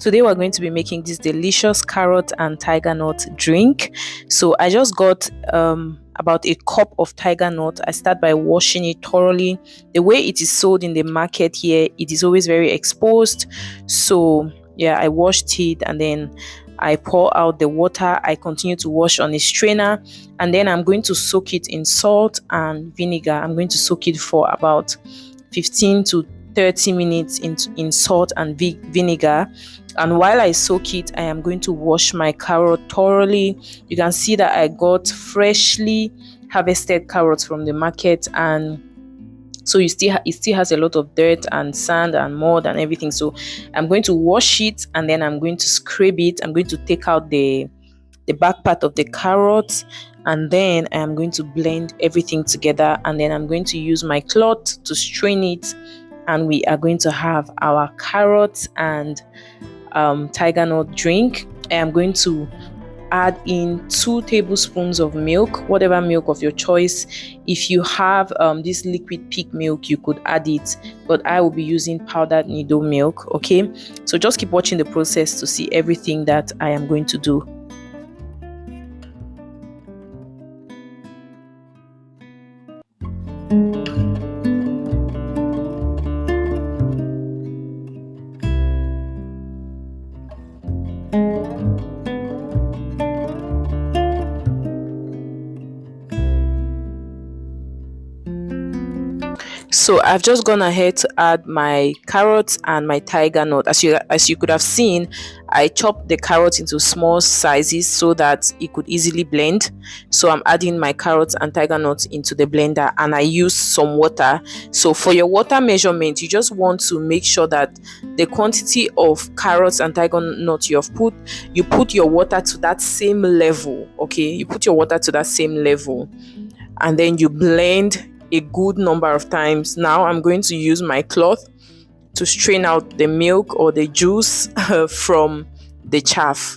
Today we're going to be making this delicious carrot and tiger nut drink. So I just got about a cup of tiger nut. I start by washing it thoroughly. The way it is sold in the market here, it is always very exposed. So yeah, I washed it and then I pour out the water. I continue to wash on a strainer, and then I'm going to soak it in salt and vinegar. I'm going to soak it for about 15 to 30 minutes in salt and vinegar. And while I soak it, I am going to wash my carrot thoroughly. You can see that I got freshly harvested carrots from the market, and so it still has a lot of dirt and sand and mud and everything. So I'm going to wash it and then I'm going to scrape it. I'm going to take out the back part of the carrot, and then I am going to blend everything together, and then I'm going to use my cloth to strain it, and we are going to have our carrot and tiger nut drink. I am going to add in 2 tablespoons of milk, whatever milk of your choice. If you have this liquid pig milk, you could add it, but I will be using powdered nido milk. Okay, so just keep watching the process to see everything that I am going to do. So I've just gone ahead to add my carrots and my tiger nut. As you could have seen, I chopped the carrot into small sizes so that it could easily blend. So I'm adding my carrots and tiger nuts into the blender, and I use some water. So for your water measurement, you just want to make sure that the quantity of carrots and tiger nut you put your water to that same level. Okay, you put your water to that same level, and then you blend a good number of times. Now I'm going to use my cloth to strain out the milk or the juice from the chaff.